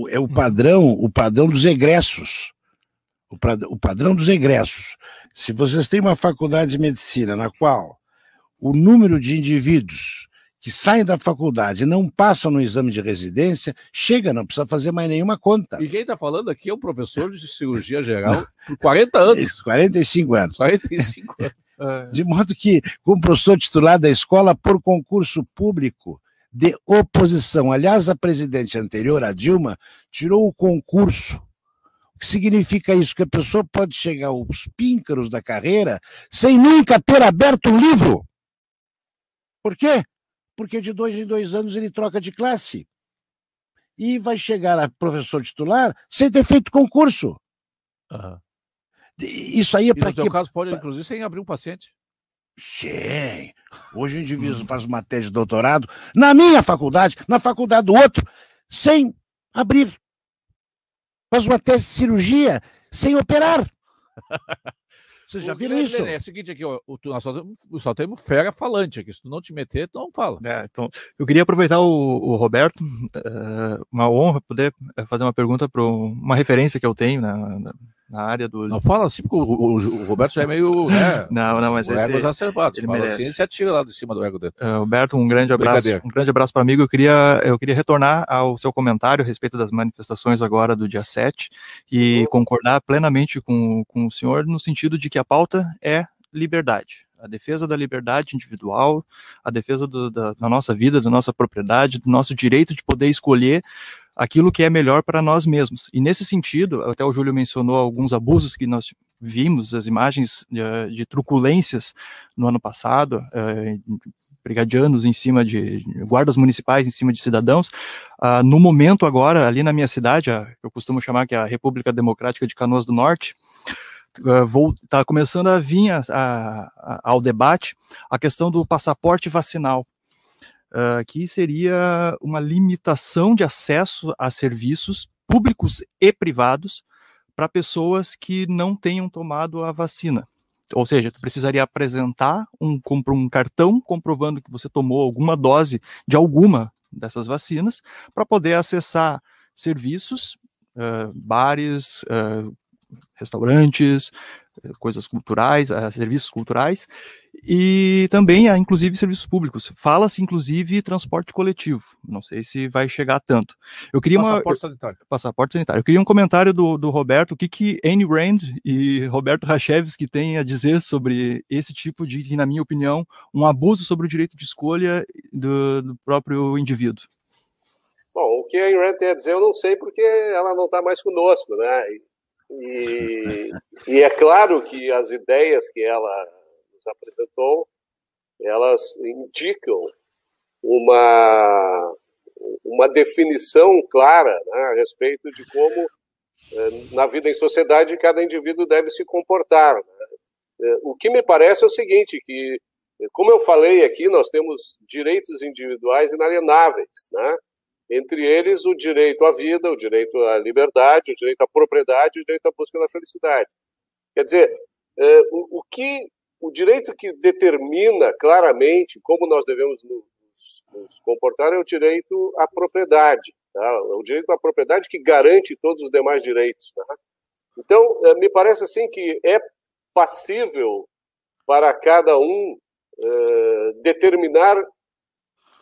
é o padrão dos egressos. O padrão dos egressos. Se vocês têm uma faculdade de medicina na qual o número de indivíduos que saem da faculdade e não passam no exame de residência, chega, não precisa fazer mais nenhuma conta. E quem está falando aqui é um professor de cirurgia geral por 40 anos. Isso, 45 anos. 45 anos. De modo que, como professor titular da escola por concurso público de oposição, aliás, a presidente anterior, a Dilma, tirou o concurso. O que significa isso? Que a pessoa pode chegar aos píncaros da carreira sem nunca ter aberto um livro. Por quê? Porque de 2 em 2 anos ele troca de classe. E vai chegar a professor titular sem ter feito concurso. Uhum. Isso aí é para quê? No teu caso pode, inclusive, sem abrir um paciente. Sim. Hoje o indivíduo faz uma tese de doutorado na minha faculdade, na faculdade do outro, sem abrir. Faz uma tese de cirurgia sem operar. Vocês já viram isso? É o seguinte aqui, ó, nós só temos fera falante aqui. Se tu não te meter, tu não fala. Então, eu queria aproveitar o Roberto, uma honra poder fazer uma pergunta para uma referência que eu tenho na área do... Não fala assim, porque o Roberto já é meio... Né, não, mas o ego exacerbado. Ele fala merece. assim, ele se atira lá de cima do ego dele. Roberto, um grande abraço. Um grande abraço para amigo. Eu queria retornar ao seu comentário a respeito das manifestações agora do dia 7 e concordar plenamente com o senhor no sentido de que a pauta é liberdade. A defesa da liberdade individual, a defesa da nossa vida, da nossa propriedade, do nosso direito de poder escolher aquilo que é melhor para nós mesmos. E nesse sentido, até o Júlio mencionou alguns abusos que nós vimos, as imagens de truculências no ano passado, brigadianos em cima de guardas municipais em cima de cidadãos. No momento agora, ali na minha cidade, eu costumo chamar que é a República Democrática de Canoas do Norte, está começando a vir ao debate a questão do passaporte vacinal, que seria uma limitação de acesso a serviços públicos e privados para pessoas que não tenham tomado a vacina. Ou seja, tu precisaria apresentar um cartão comprovando que você tomou alguma dose de alguma dessas vacinas para poder acessar serviços, bares, restaurantes, coisas culturais, serviços culturais, e também, inclusive, serviços públicos. Fala-se, inclusive, transporte coletivo. Não sei se vai chegar tanto. Eu queria sanitário. Passaporte sanitário. Eu queria um comentário do Roberto, o que Ayn Rand e Roberto Rachevsky têm a dizer sobre esse tipo de, na minha opinião, um abuso sobre o direito de escolha do próprio indivíduo. Bom, o que a Ayn Rand tem a dizer eu não sei, porque ela não está mais conosco, né? E é claro que as ideias que ela nos apresentou, elas indicam uma definição clara, né, a respeito de como, na vida em sociedade, cada indivíduo deve se comportar. Né? O que me parece é o seguinte, que, como eu falei aqui, nós temos direitos individuais inalienáveis, né? Entre eles o direito à vida, o direito à liberdade, o direito à propriedade e o direito à busca da felicidade. Quer dizer, o direito que determina claramente como nós devemos nos comportar é o direito à propriedade. Tá? O direito à propriedade que garante todos os demais direitos. Tá? Então, me parece assim que é passível para cada um determinar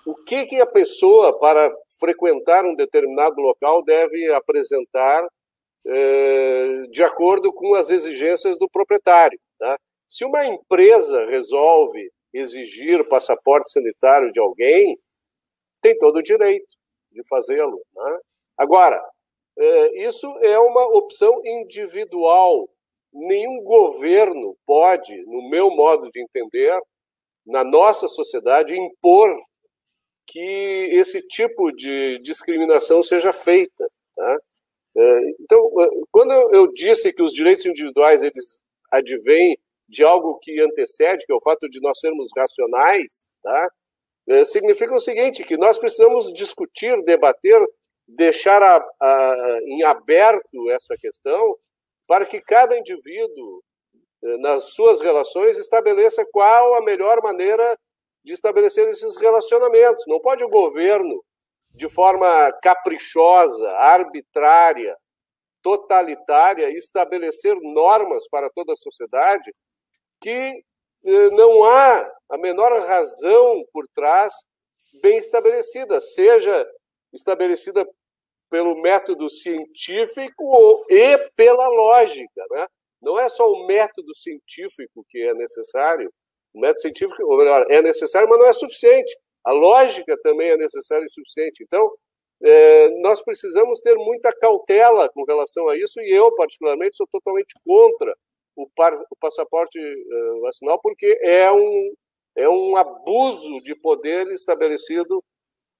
o que a pessoa, para frequentar um determinado local, deve apresentar de acordo com as exigências do proprietário. Tá? Se uma empresa resolve exigir passaporte sanitário de alguém, tem todo o direito de fazê-lo. Né? Agora, isso é uma opção individual. Nenhum governo pode, no meu modo de entender, na nossa sociedade, impor que esse tipo de discriminação seja feita. Tá? Então, quando eu disse que os direitos individuais eles advêm de algo que antecede, que é o fato de nós sermos racionais, tá? Significa o seguinte, que nós precisamos discutir, debater, deixar em aberto essa questão para que cada indivíduo, nas suas relações, estabeleça qual a melhor maneira de estabelecer esses relacionamentos. Não pode o governo de forma caprichosa, arbitrária, totalitária, estabelecer normas para toda a sociedade que não há a menor razão por trás bem estabelecida, seja estabelecida pelo método científico e pela lógica, né? Não é só o método científico que é necessário, o método científico, ou melhor, é necessário, mas não é suficiente. A lógica também é necessária e suficiente. Então, nós precisamos ter muita cautela com relação a isso, e eu, particularmente, sou totalmente contra o passaporte vacinal, porque é um abuso de poder estabelecido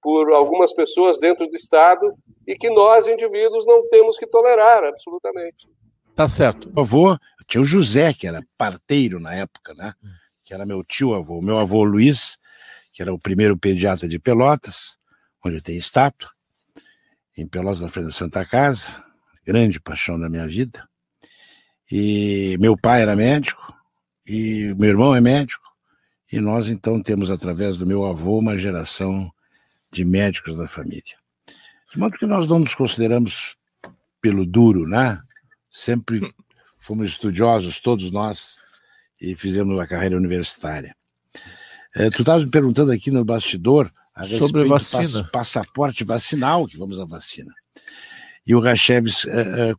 por algumas pessoas dentro do Estado e que nós, indivíduos, não temos que tolerar, absolutamente. Tá certo. Meu avô, tinha o José, que era parteiro na época, né? Que era meu tio-avô. Meu avô Luiz, que era o primeiro pediatra de Pelotas, onde tem estátua, em Pelotas, na frente da Santa Casa, grande paixão da minha vida. E meu pai era médico, e meu irmão é médico, e nós, então, temos, através do meu avô, uma geração de médicos da família. De modo que nós não nos consideramos pelo duro, né? Sempre fomos estudiosos, todos nós, e fizemos uma carreira universitária. Tu estavas me perguntando aqui no bastidor sobre vacina. Passaporte vacinal, que vamos à vacina. E o Racheves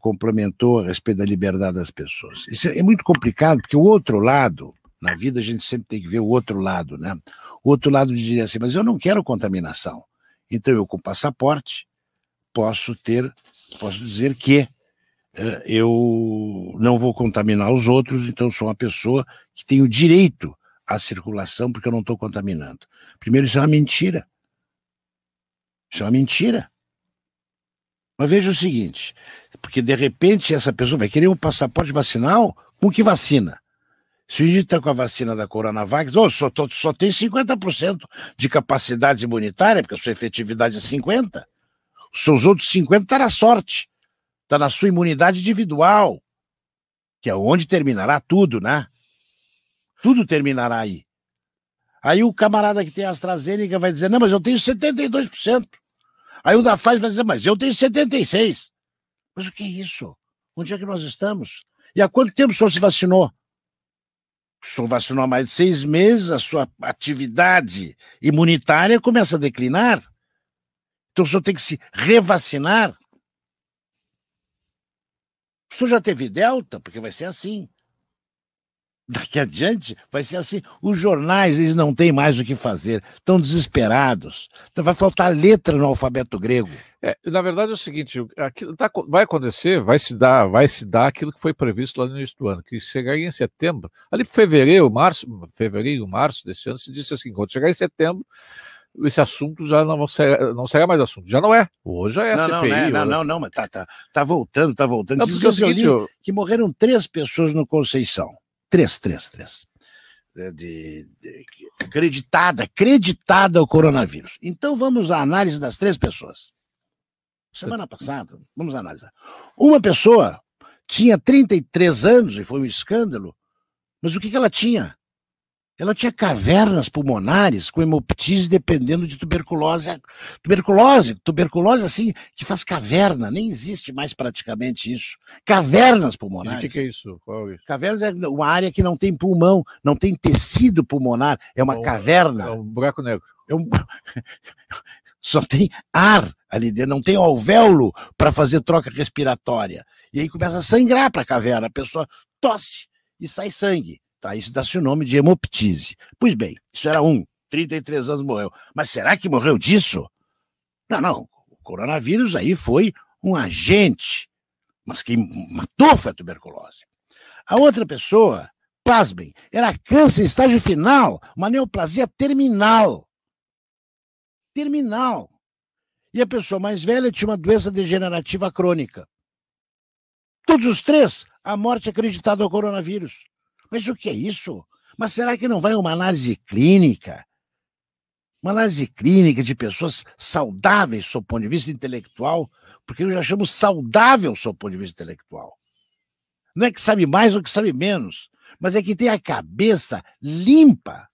complementou a respeito da liberdade das pessoas. Isso é muito complicado, porque o outro lado, na vida a gente sempre tem que ver o outro lado, né? O outro lado diria assim, mas eu não quero contaminação. Então eu, com passaporte, posso dizer que eu não vou contaminar os outros, então eu sou uma pessoa que tem o direito à circulação porque eu não estou contaminando. Primeiro, isso é uma mentira. Isso é uma mentira. Mas veja o seguinte, porque de repente essa pessoa vai querer um passaporte vacinal, com que vacina? Se a gente está com a vacina da Coronavac, só tem 50% de capacidade imunitária, porque a sua efetividade é 50%. Os seus outros 50% está na sorte, está na sua imunidade individual, que é onde terminará tudo, né? Tudo terminará aí. Aí o camarada que tem a AstraZeneca vai dizer, não, mas eu tenho 72%. Aí o da Pfizer vai dizer, mas eu tenho 76%. Mas o que é isso? Onde é que nós estamos? E há quanto tempo o senhor se vacinou? O senhor vacinou há mais de 6 meses, a sua atividade imunitária começa a declinar. Então o senhor tem que se revacinar. O senhor já teve Delta? Porque vai ser assim. Daqui adiante vai ser assim. Os jornais, eles não têm mais o que fazer. Estão desesperados. Então vai faltar letra no alfabeto grego. Na verdade é o seguinte, vai acontecer, vai se dar aquilo que foi previsto lá no início do ano, que chegaria em setembro, ali fevereiro, março desse ano, se disse assim, quando chegar em setembro, esse assunto já não será mais assunto. Já não é. Hoje é CPI. Não, mas tá voltando. Não, porque é o seguinte, que morreram 3 pessoas no Conceição. 3. Acreditada ao coronavírus. Então vamos à análise das 3 pessoas. Semana passada, vamos analisar. Uma pessoa tinha 33 anos e foi um escândalo, mas o que ela tinha? Ela tinha cavernas pulmonares com hemoptise dependendo de tuberculose. Tuberculose assim, que faz caverna, nem existe mais praticamente isso. Cavernas pulmonares. O que é isso? Qual é isso? Cavernas é uma área que não tem pulmão, não tem tecido pulmonar, é uma caverna. É um buraco negro. Só tem ar ali dentro, não tem alvéolo para fazer troca respiratória. E aí começa a sangrar para a caverna, a pessoa tosse e sai sangue. Tá, isso dá-se o nome de hemoptise. Pois bem, isso era 33 anos morreu. Mas será que morreu disso? Não. O coronavírus aí foi um agente, mas quem matou foi a tuberculose. A outra pessoa, pasmem, era câncer em estágio final, uma neoplasia terminal. E a pessoa mais velha tinha uma doença degenerativa crônica. Todos os 3, a morte acreditada ao coronavírus. Mas o que é isso? Mas será que não vai uma análise clínica? Uma análise clínica de pessoas saudáveis, sob o ponto de vista intelectual, porque eu já chamo saudável, sob o ponto de vista intelectual. Não é que sabe mais ou que sabe menos, mas é que tem a cabeça limpa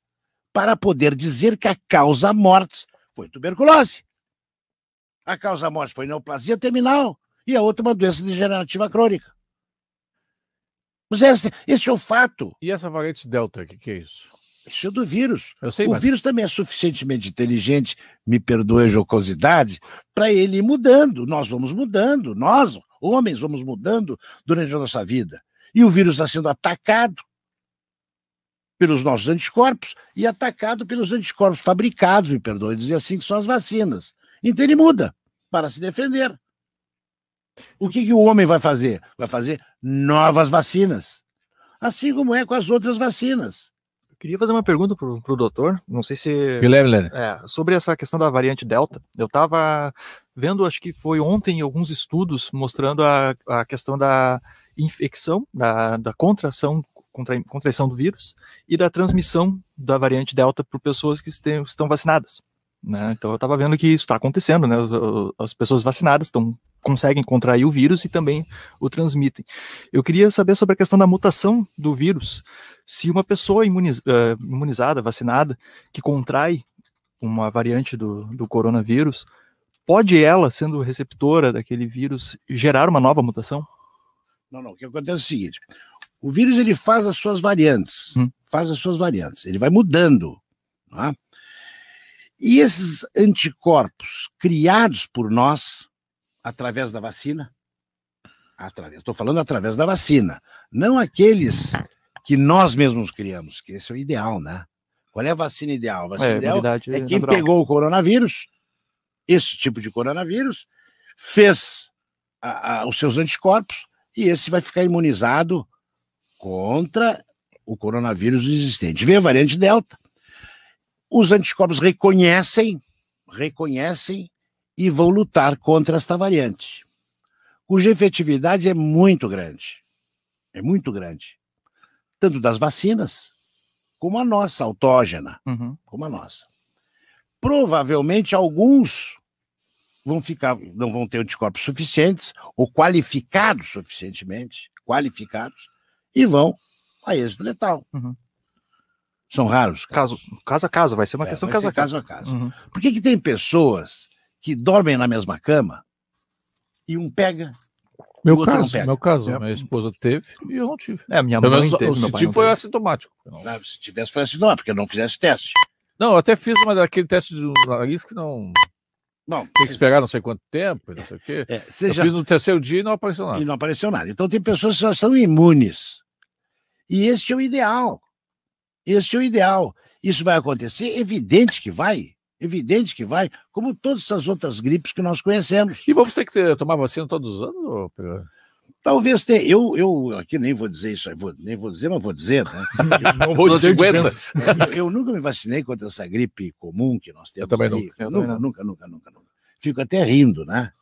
para poder dizer que a causa mortes foi tuberculose. A causa-morte foi neoplasia terminal e a outra uma doença degenerativa crônica. Mas esse é o fato. E essa variante Delta, o que é isso? Isso é do vírus. Eu sei, o vírus também é suficientemente inteligente, me perdoe a jocosidade, para ele ir mudando. Nós vamos mudando, nós, homens, vamos mudando durante a nossa vida. E o vírus está sendo atacado pelos nossos anticorpos e atacado pelos anticorpos fabricados, me perdoe dizer assim, que são as vacinas. Então ele muda para se defender. O que o homem vai fazer? Vai fazer novas vacinas. Assim como é com as outras vacinas. Eu queria fazer uma pergunta para o doutor, não sei se... Guilherme. Sobre essa questão da variante Delta. Eu estava vendo, acho que foi ontem, alguns estudos mostrando a questão da infecção, da contraição do vírus e da transmissão da variante Delta por pessoas que estão vacinadas. Né? Então eu estava vendo que isso está acontecendo, né? As pessoas vacinadas conseguem contrair o vírus e também o transmitem. Eu queria saber sobre a questão da mutação do vírus. Se uma pessoa imunizada, vacinada, que contrai uma variante do coronavírus, pode ela, sendo receptora daquele vírus, gerar uma nova mutação? Não. O que acontece é o seguinte, o vírus ele faz as suas variantes, ele vai mudando, tá? E esses anticorpos criados por nós, através da vacina, estou falando através da vacina, não aqueles que nós mesmos criamos, que esse é o ideal, né? Qual é a vacina ideal? A vacina ideal é quem pegou o coronavírus, esse tipo de coronavírus, fez os seus anticorpos e esse vai ficar imunizado contra o coronavírus existente. Vê a variante Delta. Os anticorpos reconhecem e vão lutar contra esta variante, cuja efetividade é muito grande, tanto das vacinas como a nossa, autógena, como a nossa. Provavelmente alguns não vão ter anticorpos suficientes ou qualificados suficientemente, e vão a êxito letal. São raros. Caso a caso, vai ser uma questão caso a caso. Por que tem pessoas que dormem na mesma cama e um pega e o outro não pega? Meu caso, minha esposa teve e eu não tive. Minha mãe teve, o tive foi assintomático. Se tivesse, foi assintomático, porque eu não fizesse teste. Não, eu até fiz aquele teste do nariz que não... Não, tem que esperar não sei quanto tempo, não sei o quê. Eu fiz no terceiro dia e não apareceu nada. Então tem pessoas que já são imunes. E este é o ideal. Isso vai acontecer? Evidente que vai, como todas essas outras gripes que nós conhecemos. E vamos ter que tomar vacina todos os anos? Talvez tenha. Eu aqui nem vou dizer isso, mas vou dizer, né? Não vou dizer 50. Eu nunca me vacinei contra essa gripe comum que nós temos. Eu também não. Nunca. Fico até rindo, né?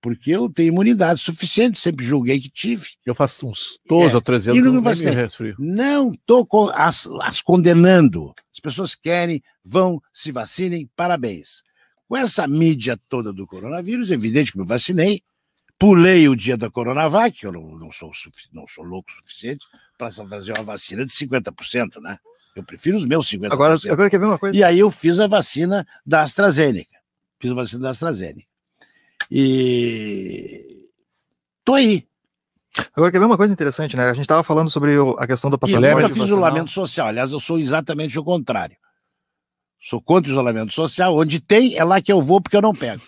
Porque eu tenho imunidade suficiente, sempre julguei que tive. Eu faço uns 12 ou 13 anos que não me resfrio. Não estou as condenando. As pessoas querem, vão, se vacinem, parabéns. Com essa mídia toda do coronavírus, é evidente que me vacinei, pulei o dia da Coronavac, eu não sou louco o suficiente para fazer uma vacina de 50%, né? Eu prefiro os meus 50%. Agora quer ver uma coisa? E aí eu fiz a vacina da AstraZeneca. E tô aí. Agora quer ver uma coisa interessante, né? A gente estava falando sobre a questão do passaporte. Eu fiz isolamento social. Aliás, eu sou exatamente o contrário. Sou contra o isolamento social. Onde tem, é lá que eu vou, porque eu não pego.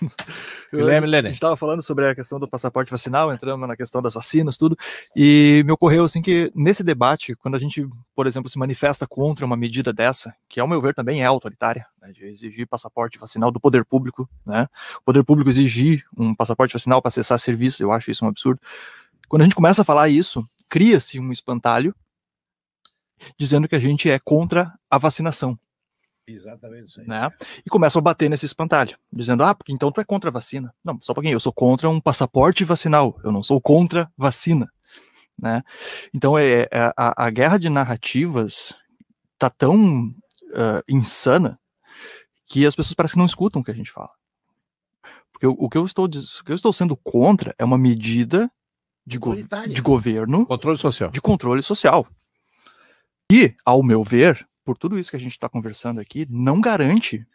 A gente estava falando sobre a questão do passaporte vacinal, entrando na questão das vacinas, tudo, e me ocorreu assim que nesse debate, quando a gente, por exemplo, se manifesta contra uma medida dessa, que ao meu ver também é autoritária, né, de exigir passaporte vacinal do poder público, né, o poder público exigir um passaporte vacinal para acessar serviços, eu acho isso um absurdo. Quando a gente começa a falar isso, cria-se um espantalho dizendo que a gente é contra a vacinação. Exatamente isso aí. Né? E começam a bater nesse espantalho, dizendo, porque então tu é contra a vacina. Não, só um pouquinho, eu sou contra um passaporte vacinal, eu não sou contra vacina. Né? Então a guerra de narrativas tá tão insana que as pessoas parecem que não escutam o que a gente fala. Porque o que eu estou sendo contra é uma medida de governo, de controle social. E, ao meu ver, por tudo isso que a gente está conversando aqui, não garante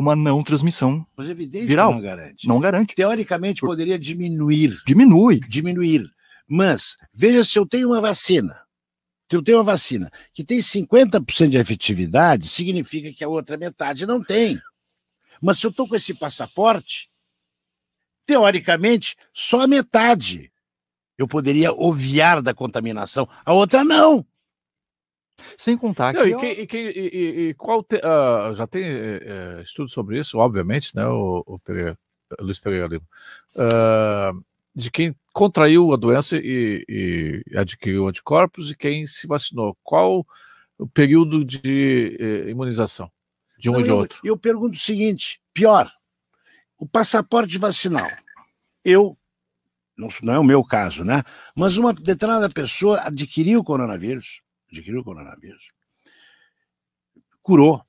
uma não transmissão viral. Não garante. Não garante. Teoricamente poderia diminuir. Diminui. Mas, veja, se eu tenho uma vacina, que tem 50% de efetividade, significa que a outra metade não tem. Mas se eu estou com esse passaporte, teoricamente, só a metade eu poderia obviar da contaminação, a outra não. Sem contar que... já tem estudo sobre isso, obviamente, né, o Luiz Pereira Lima, de quem contraiu a doença e adquiriu anticorpos e quem se vacinou. Qual o período de imunização de um e de outro? Eu pergunto o seguinte, pior, o passaporte vacinal, não é o meu caso, né? Mas uma determinada pessoa adquiriu o coronavírus, curou.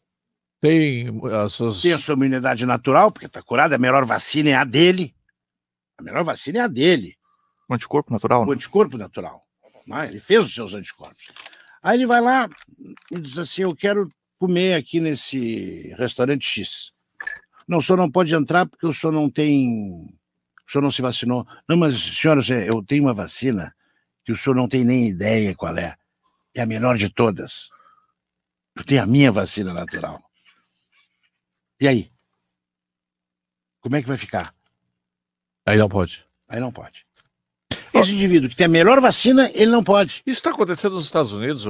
Tem a sua imunidade natural, porque está curado, a melhor vacina é a dele. O anticorpo natural. O anticorpo natural. Ele fez os seus anticorpos. Aí ele vai lá e diz assim, eu quero comer aqui nesse restaurante X. Não, o senhor não pode entrar porque o senhor não se vacinou. Não, mas senhora, eu tenho uma vacina que o senhor não tem nem ideia qual é. É a melhor de todas. Eu tenho a minha vacina natural. E aí? Como é que vai ficar? Aí não pode. Esse indivíduo que tem a melhor vacina, ele não pode. Isso está acontecendo nos Estados Unidos,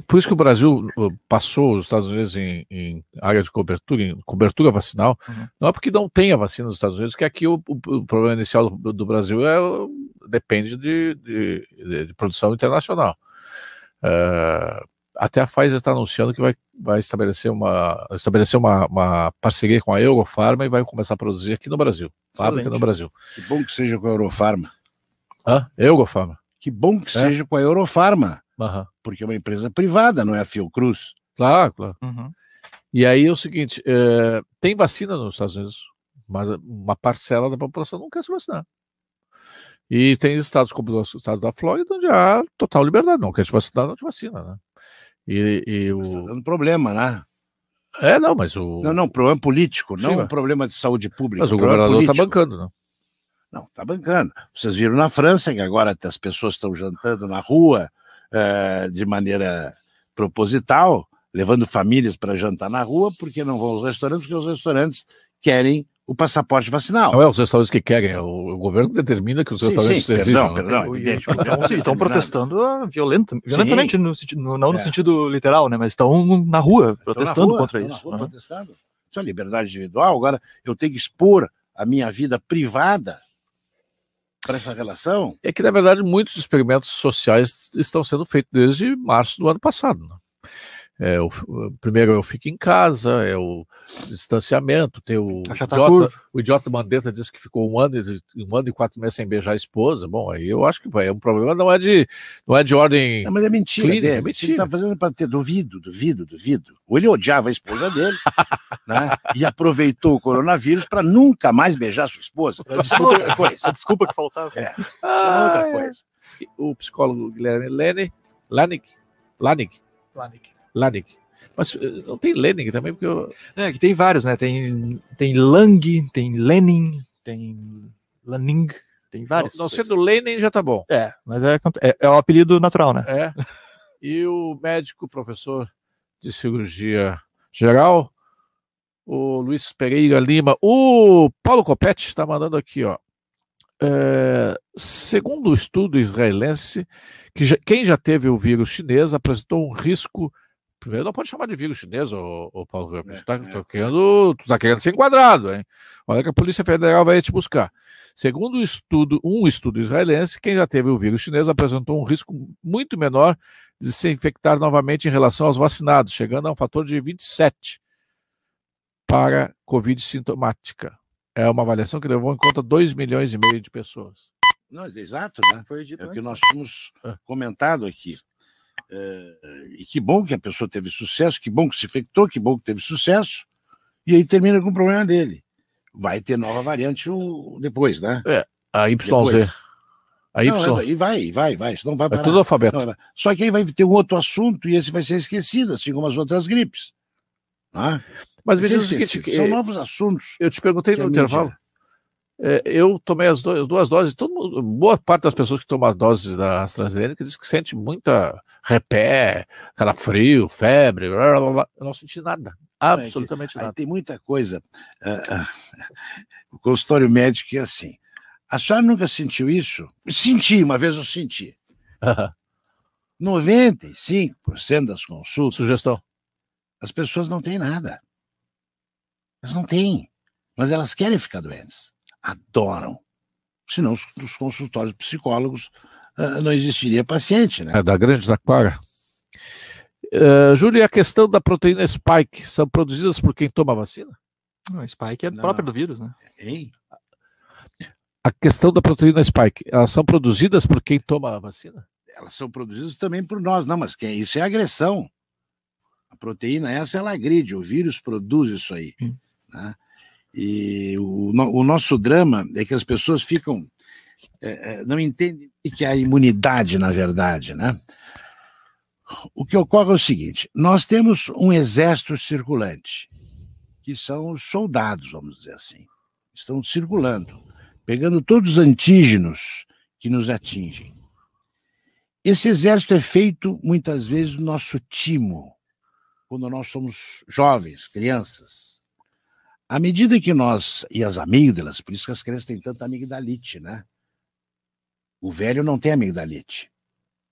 por isso que o Brasil passou os Estados Unidos em área de cobertura, em cobertura vacinal, não é porque não tem a vacina nos Estados Unidos, que aqui o problema inicial do Brasil depende de produção internacional. Até a Pfizer está anunciando que vai estabelecer uma parceria com a Eurofarma e vai começar a produzir aqui no Brasil. Fábrica no Brasil. Que bom que seja com a Eurofarma. Eurofarma. Que bom que seja com a Eurofarma. Porque é uma empresa privada, não é a Fiocruz. Claro. E aí é o seguinte, tem vacina nos Estados Unidos, mas uma parcela da população não quer se vacinar. E tem estados como o estado da Flórida, onde há total liberdade. Não quer te vacinar, não te vacina, né? Mas tá dando problema, né? Mas o... Não, problema político, não um problema de saúde pública. Mas o governador está bancando, né? Não, está bancando. Vocês viram na França que agora as pessoas estão jantando na rua de maneira proposital, levando famílias para jantar na rua, porque não vão aos restaurantes, porque os restaurantes querem o passaporte vacinal. Não é os restaurantes que querem, o governo determina que os restaurantes exijam. Perdão, evidente. Estão protestando violentamente, não no sentido literal, né? Mas estão na rua protestando contra isso. Protestando. Isso é liberdade individual. Agora, eu tenho que expor a minha vida privada para essa relação. É que, na verdade, muitos experimentos sociais estão sendo feitos desde março do ano passado, né? Primeiro eu fico em casa, é o distanciamento, tem o idiota Mandetta disse que ficou um ano e 4 meses sem beijar a esposa. Bom, aí eu acho que um problema não é de ordem. Não, mas é mentira, clínica, é mentira. Ele está fazendo para ter duvido. Ou ele odiava a esposa dele, né? E aproveitou o coronavírus para nunca mais beijar sua esposa. Isso é outra coisa. A desculpa que faltava. Isso é outra coisa. O psicólogo Guilherme Lanig. Mas não tem Lenin também, porque que tem vários, né? Tem Lang, tem Lenin, tem Laning, tem vários. Não sendo Lenin já tá bom. Mas é o apelido natural, né? E o médico, professor de cirurgia geral, o Luiz Pereira Lima, o Paulo Copete está mandando aqui, ó. Segundo o estudo israelense, quem já teve o vírus chinês apresentou um risco. Primeiro, não pode chamar de vírus chinês, ô Paulo. Tu tá querendo ser enquadrado, hein? Olha que a Polícia Federal vai te buscar. Segundo um estudo israelense, quem já teve o vírus chinês apresentou um risco muito menor de se infectar novamente em relação aos vacinados, chegando a um fator de 27 para Covid sintomática. É uma avaliação que levou em conta 2,5 milhões de pessoas. Não, é exato, né? Foi dito o que nós tínhamos comentado aqui. E que bom que a pessoa teve sucesso, que bom que se infectou, que bom que teve sucesso, e aí termina com o problema dele. Vai ter nova variante depois, né? A YZ. Depois. E vai, senão vai parar. É tudo alfabeto. Não, só que aí vai ter um outro assunto e esse vai ser esquecido, assim como as outras gripes. Mas me diz o seguinte, são novos assuntos. Eu te perguntei no intervalo. Eu tomei as duas doses, boa parte das pessoas que tomam as doses da AstraZeneca diz que sente muita repé, calafrio, febre, blá, blá, blá. Eu não senti nada, absolutamente nada. Aí tem muita coisa. O consultório médico é assim. A senhora nunca sentiu isso? Senti, uma vez eu senti. 95% das consultas. Sugestão. As pessoas não têm nada. Elas não têm. Mas elas querem ficar doentes. Adoram. Senão, nos consultórios psicólogos não existiria paciente, né? Da grande Taquara. Júlio, a questão da proteína spike são produzidas por quem toma vacina? Não, spike é própria do vírus, né? Hein? A questão da proteína spike, elas são produzidas por quem toma a vacina? Elas são produzidas também por nós. Não, mas isso é agressão. A proteína ela agride. O vírus produz isso aí. Né? E o nosso drama é que as pessoas ficam... não entendem o que é a imunidade, na verdade, né? O que ocorre é o seguinte, nós temos um exército circulante, que são os soldados, vamos dizer assim, estão circulando, pegando todos os antígenos que nos atingem. Esse exército é feito, muitas vezes, do nosso timo, quando nós somos jovens, crianças. À medida que nós, e as amígdalas, por isso que as crianças têm tanta amigdalite, né? O velho não tem amigdalite.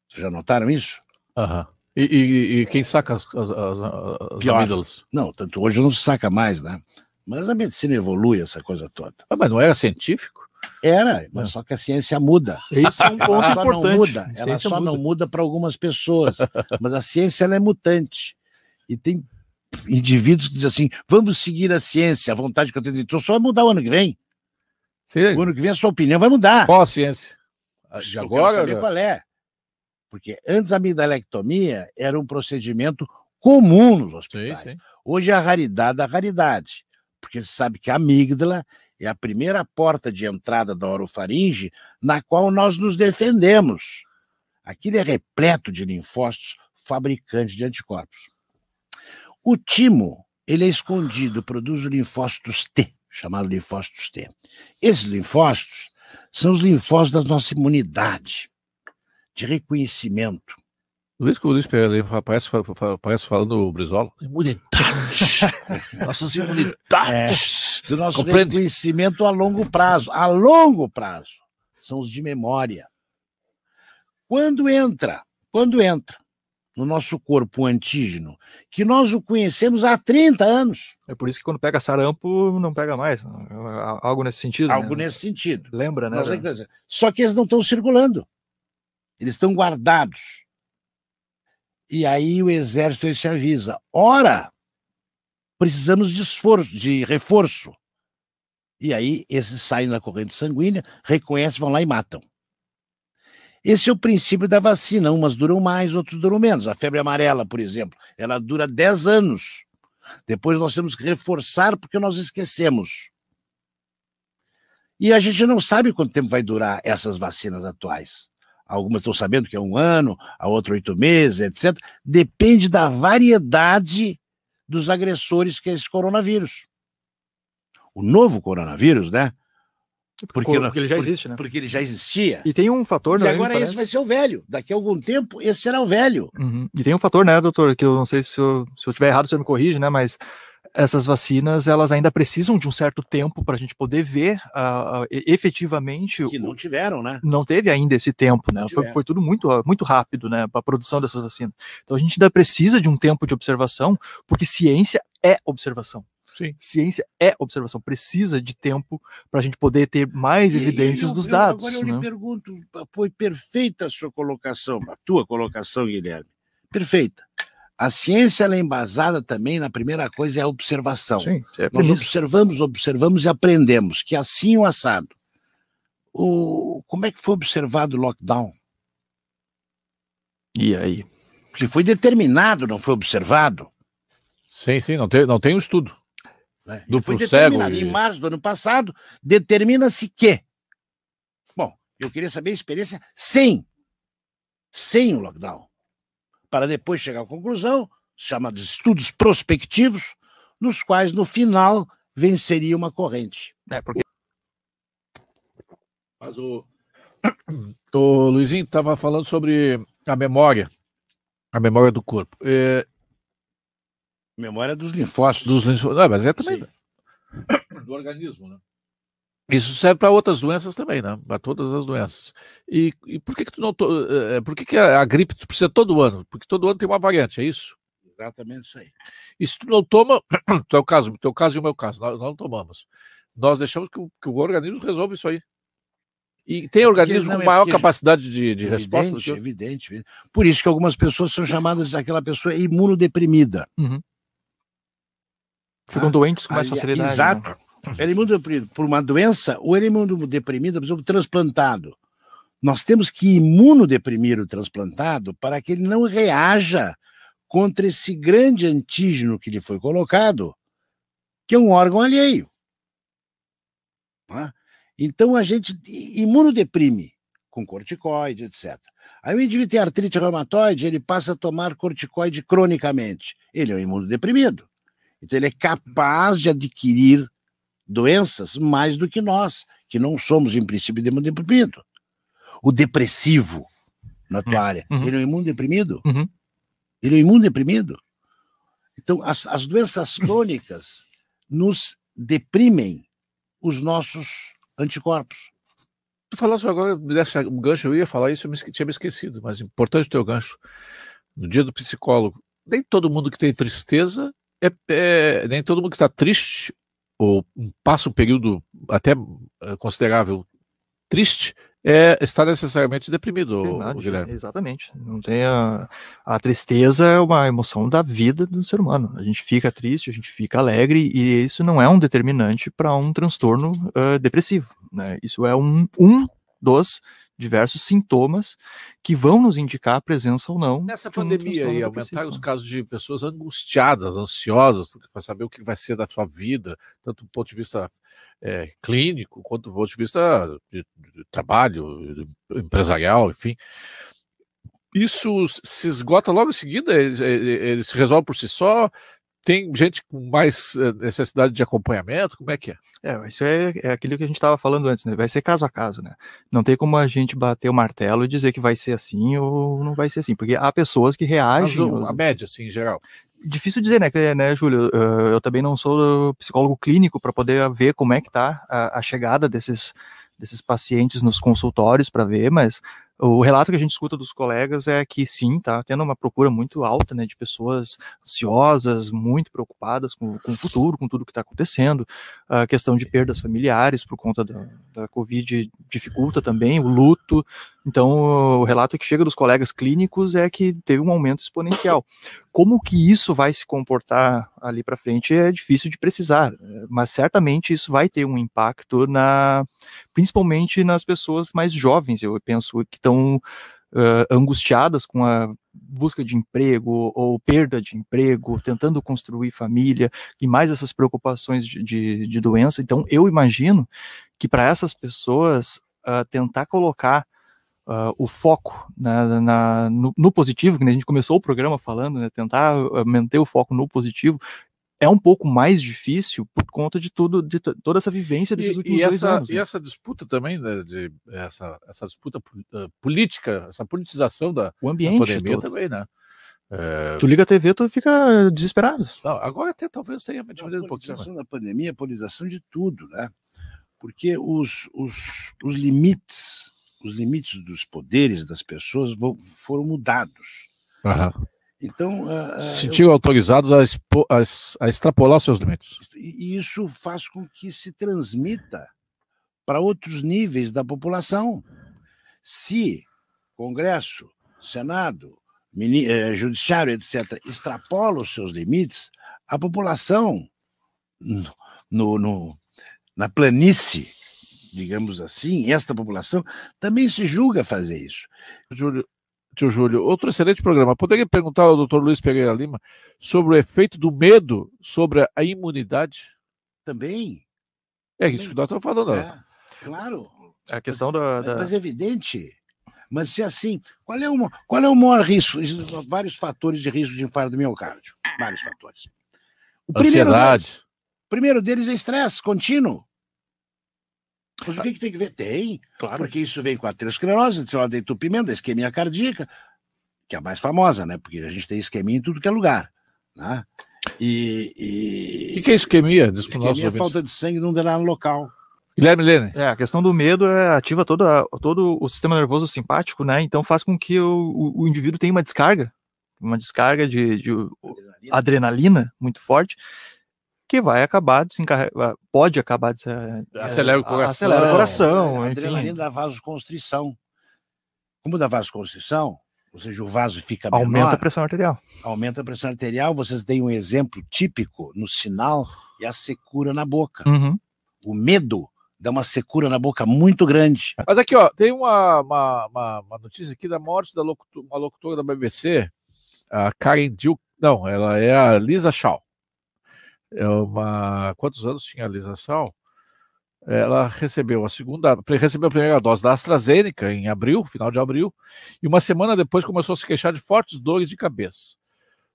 Vocês já notaram isso? Aham. E quem saca as amígdalas? Não, tanto hoje não se saca mais, né? Mas a medicina evolui, essa coisa toda. Mas não era científico? Era, mas só que a ciência muda. Isso é um ponto importante. Ela só não muda para algumas pessoas. Mas a ciência ela é mutante. E tem indivíduos que dizem assim, vamos seguir a ciência, a vontade que eu tenho de só vai mudar o ano que vem. Sim. O ano que vem a sua opinião vai mudar. Qual a ciência? De agora? Eu quero saber qual é. Porque antes a amigdalectomia era um procedimento comum nos hospitais. Sim. Hoje é a raridade da raridade. Porque você sabe que a amígdala é a primeira porta de entrada da orofaringe na qual nós nos defendemos. Aquilo é repleto de linfócitos fabricantes de anticorpos. O timo, ele é escondido, produz os linfócitos T, chamado linfócitos T. Esses linfócitos são os linfócitos da nossa imunidade, de reconhecimento. Luiz Pereira parece falando o Brizola. Imunidade. Nossas imunidades. Do nosso reconhecimento a longo prazo. A longo prazo. São os de memória. Quando entra no nosso corpo um antígeno, que nós o conhecemos há 30 anos. É por isso que quando pega sarampo, não pega mais. Algo nesse sentido. Algo nesse sentido. Lembra, né? Só que eles não estão circulando. Eles estão guardados. E aí o exército se avisa. Ora, precisamos de reforço. E aí esses saem da corrente sanguínea, reconhecem, vão lá e matam. Esse é o princípio da vacina. Umas duram mais, outras duram menos. A febre amarela, por exemplo, ela dura 10 anos. Depois nós temos que reforçar porque nós esquecemos. E a gente não sabe quanto tempo vai durar essas vacinas atuais. Algumas estão sabendo que é 1 ano, a outra 8 meses, etc. Depende da variedade dos agressores que é esse coronavírus. O novo coronavírus, né? Porque ele já existe, né? Porque ele já existia. E tem um fator... E agora esse vai ser o velho. Daqui a algum tempo, esse será o velho. Uhum. E tem um fator, né, doutor, que eu não sei se eu estiver errado, você me corrige, né, mas essas vacinas, elas ainda precisam de um certo tempo para a gente poder ver efetivamente... Que não tiveram, né? Não teve ainda esse tempo, né? Foi tudo muito rápido, né, para a produção dessas vacinas. Então a gente ainda precisa de um tempo de observação, porque ciência é observação. Sim. Ciência é observação, precisa de tempo para a gente poder ter mais evidências dos dados. Agora eu lhe pergunto, foi perfeita a sua colocação, a tua colocação, Guilherme. Perfeita. A ciência ela é embasada também na primeira coisa, é a observação. Sim, nós observamos e aprendemos que assim o assado. Como é que foi observado o lockdown? E aí? Porque foi determinado, não foi observado? Sim, não tem um estudo. Foi determinado. Em março do ano passado, determina-se que... Bom, eu queria saber a experiência sem o lockdown. Para depois chegar à conclusão, chamados estudos prospectivos, nos quais, no final, venceria uma corrente. Porque... Mas o Luizinho estava falando sobre a memória do corpo. Memória dos linfócitos. Não, mas é também do organismo, né? Isso serve para outras doenças também, né? Para todas as doenças. E por que tu não... por que a gripe tu precisa todo ano? Porque todo ano tem uma variante, é isso? Exatamente isso aí. E se tu não toma... teu caso e o meu caso, nós não tomamos. Nós deixamos que o organismo resolva isso aí. E tem organismo com maior capacidade de resposta? Evidente. Por isso que algumas pessoas são chamadas aquela pessoa imunodeprimida. Ficam doentes com mais facilidade. Exato. Né? Ele é imunodeprimido por uma doença, ou ele é imunodeprimido, por exemplo, transplantado. Nós temos que imunodeprimir o transplantado para que ele não reaja contra esse grande antígeno que lhe foi colocado, que é um órgão alheio. Então a gente imunodeprime com corticoide, etc. Aí o indivíduo tem artrite reumatoide, ele passa a tomar corticoide cronicamente. Ele é um imunodeprimido. Então ele é capaz de adquirir doenças mais do que nós, que não somos, em princípio, imunodeprimido. O depressivo, na tua área, ele é um imunodeprimido? Ele é um imunodeprimido? Então, as doenças crônicas nos deprimem os nossos anticorpos. Tu falaste agora, me desse um gancho, eu ia falar isso, eu tinha me esquecido, mas importante o teu gancho. No dia do psicólogo, nem todo mundo que tem tristeza, nem todo mundo que está triste, ou passa um período até considerável triste, está necessariamente deprimido, Guilherme. Exatamente. Não tem a tristeza é uma emoção da vida do ser humano. A gente fica triste, a gente fica alegre, e isso não é um determinante para um transtorno depressivo, né? Isso é um dos diversos sintomas que vão nos indicar a presença ou não. Nessa pandemia aí, aumentar os casos de pessoas angustiadas, ansiosas, para saber o que vai ser da sua vida, tanto do ponto de vista clínico, quanto do ponto de vista de trabalho, empresarial, enfim. Isso se esgota logo em seguida? Ele se resolve por si só? Tem gente com mais necessidade de acompanhamento? Como é que é? Isso é aquilo que a gente estava falando antes, né? Vai ser caso a caso, né? Não tem como a gente bater o martelo e dizer que vai ser assim ou não vai ser assim, porque há pessoas que reagem... Mas a média, assim, em geral. Difícil dizer, né, Júlio? Eu também não sou psicólogo clínico para poder ver como é que está a chegada desses pacientes nos consultórios para ver, mas o relato que a gente escuta dos colegas é que sim, tá tendo uma procura muito alta, né, de pessoas ansiosas, muito preocupadas com o futuro, com tudo que está acontecendo. A questão de perdas familiares por conta da Covid dificulta também, o luto. Então, o relato que chega dos colegas clínicos é que teve um aumento exponencial. Como que isso vai se comportar ali para frente é difícil de precisar, mas certamente isso vai ter um impacto principalmente nas pessoas mais jovens, eu penso, que estão angustiadas com a busca de emprego ou perda de emprego, tentando construir família e mais essas preocupações de doença. Então, eu imagino que para essas pessoas tentar colocar o foco no positivo, que a gente começou o programa falando, né, tentar manter o foco no positivo, é um pouco mais difícil por conta de toda essa vivência desses últimos 2 anos. E essa disputa também, né, essa disputa política, essa politização da pandemia também, né? Tu liga a TV, tu fica desesperado. Não, agora até talvez tenha diminuído um pouquinho. A politização da pandemia, a politização de tudo, né? Porque os limites dos poderes das pessoas foram mudados. Então, se sentiram autorizados a extrapolar seus limites. E isso faz com que se transmita para outros níveis da população. Se Congresso, Senado, Judiciário, etc., extrapolam os seus limites, a população, na planície, digamos assim, esta população também se julga fazer isso. Tio Júlio, outro excelente programa. Poderia perguntar ao Dr. Luiz Pereira Lima sobre o efeito do medo sobre a imunidade? Também. Isso que nós estamos falando. Claro. A questão Mas é evidente. Mas se assim, qual é o maior risco? Vários fatores de risco de infarto do miocárdio. Vários fatores. Ansiedade. O primeiro deles é estresse contínuo. Mas o que tem que ver? Tem, claro. Porque isso vem com a aterosclerose, da entupimento, da isquemia cardíaca, que é a mais famosa, né? Porque a gente tem isquemia em tudo que é lugar, né? O que é isquemia? Isquemia é falta de sangue num determinado local. Guilherme Lene. A questão do medo ativa todo o sistema nervoso simpático, né? Então faz com que o indivíduo tenha uma descarga de adrenalina muito forte, que vai acabar pode acabar acelera o coração. A adrenalina dá vasoconstrição. Como dá vasoconstrição, ou seja, o vaso fica menor, aumenta a pressão arterial. Aumenta a pressão arterial. Vocês têm um exemplo típico no sinal, é a secura na boca. Uhum. O medo dá uma secura na boca muito grande. Mas aqui, ó, tem uma notícia aqui da morte da uma locutora da BBC, a Karen Duke. Não, ela é a Lisa Shaw. Quantos anos tinha a Lisa Shaw? Ela recebeu a primeira dose da AstraZeneca em abril, final de abril, e uma semana depois começou a se queixar de fortes dores de cabeça.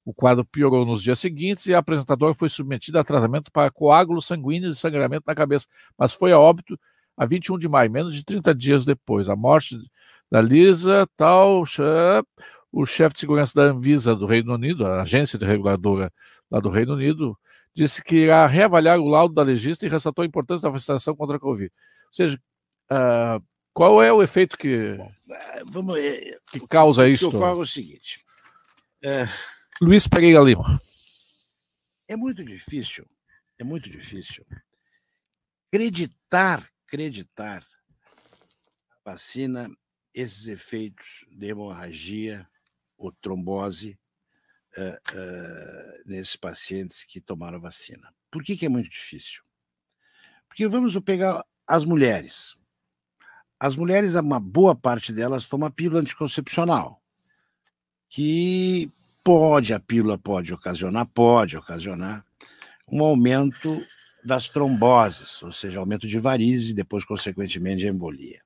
O quadro piorou nos dias seguintes e a apresentadora foi submetida a tratamento para coágulos sanguíneos e sangramento na cabeça, mas foi a óbito a 21 de maio, menos de 30 dias depois. A morte da Lisa, o chefe de segurança da Anvisa do Reino Unido, a agência de reguladora lá do Reino Unido, disse que irá reavaliar o laudo da legista e ressaltou a importância da vacinação contra a Covid. Ou seja, qual é o efeito que causa isso? O que ocorre é o seguinte. Luiz Pereira Lima. É muito difícil acreditar a vacina, esses efeitos de hemorragia ou trombose nesses pacientes que tomaram a vacina. Por que é muito difícil? Porque vamos pegar as mulheres. As mulheres, uma boa parte delas toma pílula anticoncepcional, que a pílula pode ocasionar um aumento das tromboses, ou seja, aumento de varizes e depois, consequentemente, de embolia.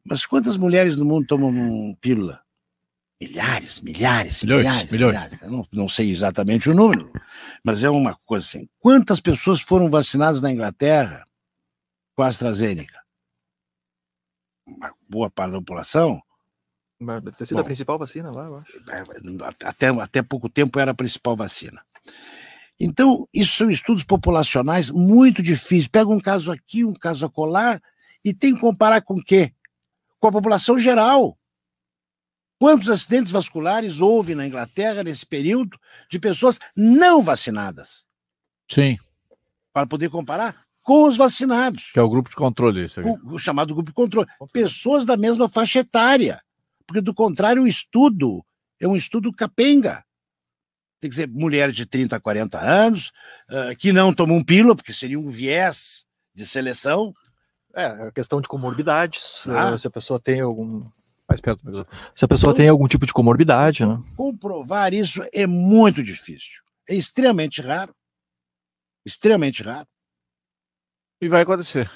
Mas quantas mulheres no mundo tomam pílula? Milhares. Não sei exatamente o número, mas é uma coisa assim. Quantas pessoas foram vacinadas na Inglaterra com a AstraZeneca? Uma boa parte da população. Deve ter sido a principal vacina lá, eu acho. Até pouco tempo era a principal vacina. Então, isso são estudos populacionais muito difíceis. Pega um caso aqui, um caso acolá, e tem que comparar com o quê? Com a população geral. Quantos acidentes vasculares houve na Inglaterra nesse período de pessoas não vacinadas? Sim. Para poder comparar com os vacinados. Que é o grupo de controle. Isso aqui. O chamado grupo de controle. Pessoas da mesma faixa etária. Porque, do contrário, o estudo é um estudo capenga. Tem que ser mulheres de 30 a 40 anos, que não tomam pílula, porque seria um viés de seleção. A questão de comorbidades. Se a pessoa tem algum... Se a pessoa tem algum tipo de comorbidade, né? Comprovar isso é muito difícil. É extremamente raro. Extremamente raro. E vai acontecer.